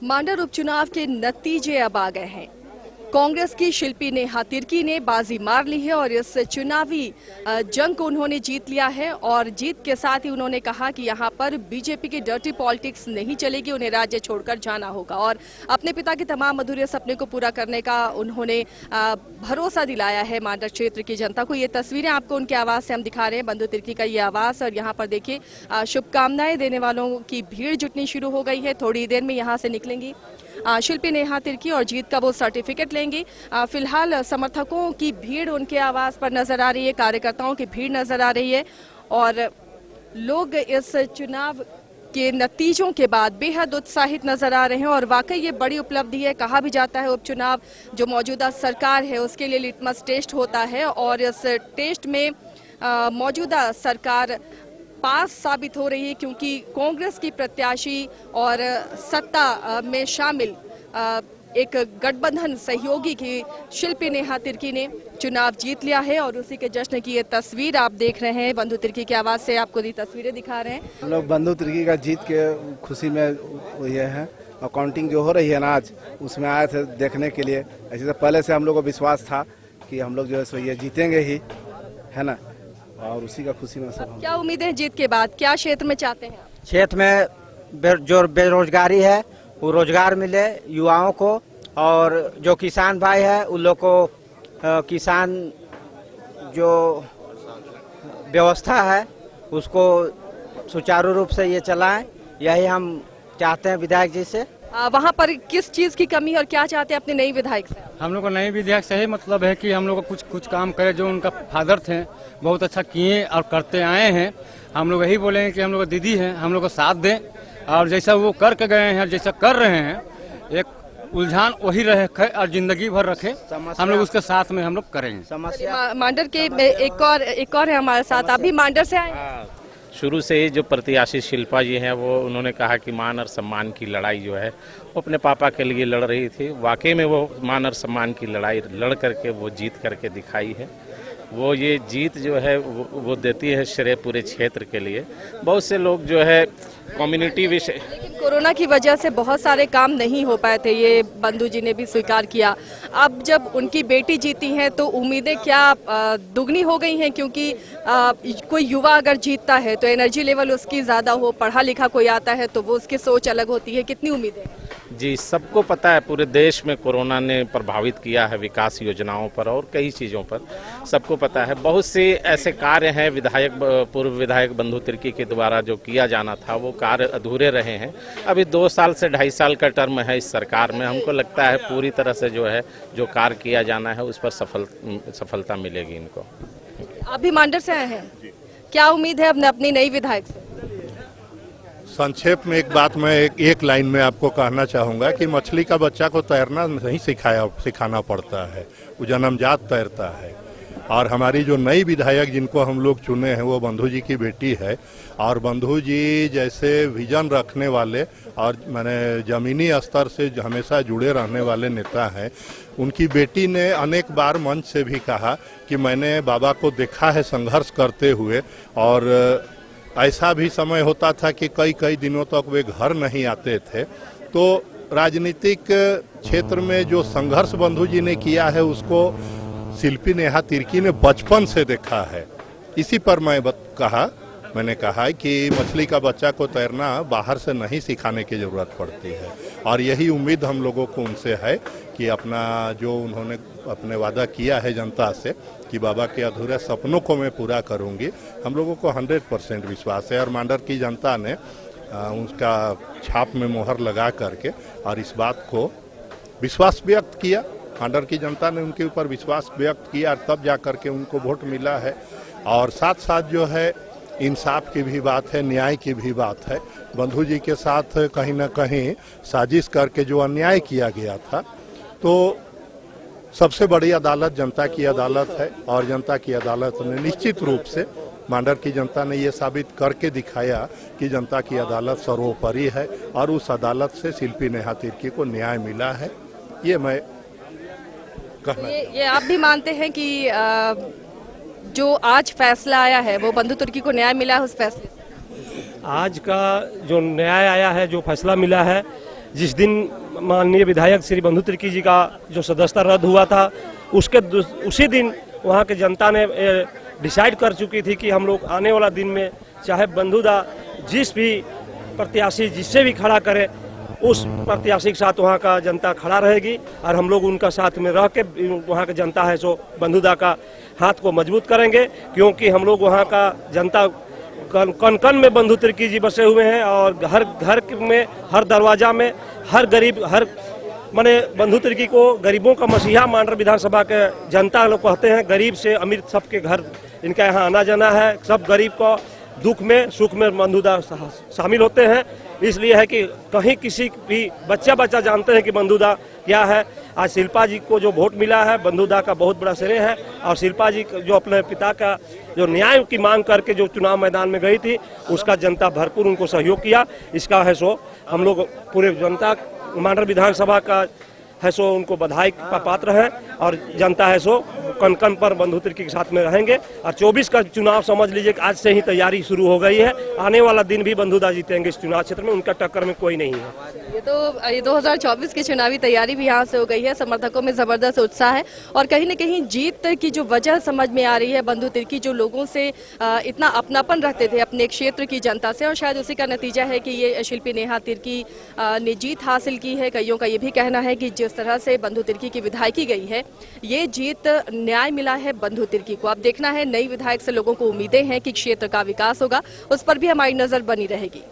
मांडर उपचुनाव के नतीजे अब आ गए हैं। कांग्रेस की शिल्पी नेहा तिर्की ने बाजी मार ली है और इस चुनावी जंग को उन्होंने जीत लिया है। और जीत के साथ ही उन्होंने कहा कि यहां पर बीजेपी की डर्टी पॉलिटिक्स नहीं चलेगी, उन्हें राज्य छोड़कर जाना होगा। और अपने पिता के तमाम अधूरे सपने को पूरा करने का उन्होंने भरोसा दिलाया है मांडर क्षेत्र की जनता को। ये तस्वीरें आपको उनके आवास से हम दिखा रहे हैं, बंधु तिर्की का ये आवास। और यहाँ पर देखिए शुभकामनाएं देने वालों की भीड़ जुटनी शुरू हो गई है। थोड़ी देर में यहाँ से निकलेंगी शिल्पी नेहा तिर्की और जीत का वो सर्टिफिकेट लेंगे। फिलहाल समर्थकों की भीड़ उनके आवास पर नजर आ रही है, कार्यकर्ताओं की भीड़ नजर आ रही है और लोग इस चुनाव के नतीजों के बाद बेहद उत्साहित नजर आ रहे हैं। और वाकई ये बड़ी उपलब्धि है। कहा भी जाता है उपचुनाव जो मौजूदा सरकार है उसके लिए लिटमस टेस्ट होता है और इस टेस्ट में मौजूदा सरकार पास साबित हो रही है, क्योंकि कांग्रेस की प्रत्याशी और सत्ता में शामिल एक गठबंधन सहयोगी की शिल्पी नेहा तिर्की ने चुनाव जीत लिया है। और उसी के जश्न की ये तस्वीर आप देख रहे हैं, बंधु तिर्की की आवाज से आपको ये तस्वीरें दिखा रहे हैं। हम लोग बंधु तिर्की का जीत के खुशी में ये है और काउंटिंग जो हो रही है ना आज, उसमें आए थे देखने के लिए। ऐसे तो पहले से हम लोग को विश्वास था कि हम लोग जो है सो ये जीतेंगे ही, है ना, और उसी का खुशी में सब। क्या उम्मीद है जीत के बाद, क्या क्षेत्र में चाहते हैं? क्षेत्र में जो बेरोजगारी है वो रोजगार मिले युवाओं को, और जो किसान भाई है उन लोग को किसान जो व्यवस्था है उसको सुचारू रूप से ये चलाएं, यही हम चाहते हैं विधायक जी से। वहाँ पर किस चीज की कमी और क्या चाहते हैं अपने नई विधायक से? हम लोग को नए विधायक से ही मतलब है कि हम लोग को कुछ काम करे। जो उनका फादर थे बहुत अच्छा किए और करते आए हैं। हम लोग यही बोलेंगे कि हम लोग दीदी हैं, हम लोग को साथ दें और जैसा वो करके गए हैं, जैसा कर रहे हैं, एक उलझान वही रखे और जिंदगी भर रखे, हम लोग उसके साथ में हम लोग करेंगे। समस्या मांडर के एक और है हमारे साथ, अभी मांडर से आए। शुरू से ही जो प्रत्याशी शिल्पा जी हैं वो उन्होंने कहा कि मान और सम्मान की लड़ाई जो है वो अपने पापा के लिए लड़ रही थी। वाकई में वो मान और सम्मान की लड़ाई लड़ करके वो जीत करके दिखाई है। वो ये जीत जो है वो देती है श्रेय पूरे क्षेत्र के लिए। बहुत से लोग जो है कम्युनिटी विषय, लेकिन कोरोना की वजह से बहुत सारे काम नहीं हो पाए थे, ये बंधु जी ने भी स्वीकार किया। अब जब उनकी बेटी जीती है तो उम्मीदें क्या दुगनी हो गई हैं? क्योंकि कोई युवा अगर जीतता है तो एनर्जी लेवल उसकी ज़्यादा हो, पढ़ा लिखा कोई आता है तो वो उसकी सोच अलग होती है। कितनी उम्मीदें? जी सबको पता है पूरे देश में कोरोना ने प्रभावित किया है विकास योजनाओं पर और कई चीज़ों पर, सबको पता है। बहुत से ऐसे कार्य हैं पूर्व विधायक बंधु तिर्की के द्वारा जो किया जाना था वो कार्य अधूरे रहे हैं। अभी 2 साल से 2.5 साल का टर्म है इस सरकार में। हमको लगता है पूरी तरह से जो है जो कार्य किया जाना है उस पर सफलता मिलेगी इनको। अभी मांडर से आए हैं, क्या उम्मीद है अपनी नई विधायक से? संक्षेप में एक बात मैं एक लाइन में आपको कहना चाहूँगा कि मछली का बच्चा को तैरना नहीं सिखाना पड़ता है, वो जन्मजात तैरता है। और हमारी जो नई विधायक जिनको हम लोग चुने हैं वो बंधु जी की बेटी है। और बंधु जी जैसे विजन रखने वाले और मैंने जमीनी स्तर से हमेशा जुड़े रहने वाले नेता हैं। उनकी बेटी ने अनेक बार मंच से भी कहा कि मैंने बाबा को देखा है संघर्ष करते हुए, और ऐसा भी समय होता था कि कई दिनों तक वे घर नहीं आते थे। तो राजनीतिक क्षेत्र में जो संघर्ष बंधु जी ने किया है उसको शिल्पी नेहा तिर्की ने बचपन से देखा है। इसी पर मैंने कहा कि मछली का बच्चा को तैरना बाहर से नहीं सिखाने की ज़रूरत पड़ती है। और यही उम्मीद हम लोगों को उनसे है कि अपना जो उन्होंने अपने वादा किया है जनता से कि बाबा के अधूरे सपनों को मैं पूरा करूंगी, हम लोगों को 100% विश्वास है। और मांडर की जनता ने उसका छाप में मोहर लगा करके और इस बात को विश्वास व्यक्त किया। मांडर की जनता ने उनके ऊपर विश्वास व्यक्त किया, तब जा करके उनको वोट मिला है। और साथ साथ जो है इंसाफ की भी बात है, न्याय की भी बात है। बंधु जी के साथ कहीं ना कहीं साजिश करके जो अन्याय किया गया था, तो सबसे बड़ी अदालत जनता की अदालत है। और जनता की अदालत ने निश्चित रूप से मांडर की जनता ने ये साबित करके दिखाया कि जनता की अदालत सर्वोपरि है और उस अदालत से शिल्पी नेहा तिर्की को न्याय मिला है। ये मैं कहना ये आप भी मानते हैं कि जो आज फैसला आया है वो बंधु तिर्की को न्याय मिला है उस फैसले से? आज का जो न्याय आया है, जो फैसला मिला है, जिस दिन माननीय विधायक श्री बंधु तिर्की जी का जो सदस्यता रद्द हुआ था, उसी दिन वहाँ के जनता ने डिसाइड कर चुकी थी कि हम लोग आने वाला दिन में चाहे बंधुदा जिस भी प्रत्याशी जिससे भी खड़ा करे, उस प्रत्याशी के साथ वहाँ का जनता खड़ा रहेगी और हम लोग उनका साथ में रह के वहाँ का जनता है सो बंधुदा का हाथ को मजबूत करेंगे, क्योंकि हम लोग वहाँ का जनता कन कन में बंधु तिर्की जी बसे हुए हैं और हर घर में, हर दरवाजा में, हर गरीब, हर माने बंधु तिर्की को गरीबों का मसीहा मांडर विधानसभा के जनता लोग कहते हैं। गरीब से अमीर सबके घर इनका यहाँ आना जाना है, सब गरीब को दुख में सुख में बंधुदा शामिल होते हैं। इसलिए है कि कहीं किसी भी बच्चा जानते हैं कि बंधुदा क्या है। आज शिल्पा जी को जो वोट मिला है, बंधुदा का बहुत बड़ा श्रेय है। और शिल्पा जी जो अपने पिता का जो न्याय की मांग करके जो चुनाव मैदान में गई थी, उसका जनता भरपूर उनको सहयोग किया। इसका है सो हम लोग पूरे जनता मांडर विधानसभा का है सो उनको बधाई का पात्र है और जनता है सो कन कन पर बंधु तिर्की के साथ में रहेंगे। और 24 का चुनाव समझ लीजिए कि आज से ही तैयारी शुरू हो गई है। आने वाला दिन भी बंधुदा जीतेंगे इस चुनाव क्षेत्र में, उनका टक्कर में कोई नहीं है। ये 2024 की चुनावी तैयारी भी यहाँ से हो गई है। समर्थकों में जबरदस्त उत्साह है और कहीं न कहीं जीत की जो वजह समझ में आ रही है, बंधु तिर्की जो लोगों से इतना अपनापन रखते थे अपने क्षेत्र की जनता से, और शायद उसी का नतीजा है कि ये शिल्पी नेहा तिर्की ने जीत हासिल की है। कईयों का ये भी कहना है कि जिस तरह से बंधु तिर्की की विधायकी गई है, ये जीत न्याय मिला है बंधु तिर्की को। अब देखना है नई विधायक से लोगों को उम्मीदें हैं कि क्षेत्र का विकास होगा, उस पर भी हमारी नजर बनी रहेगी।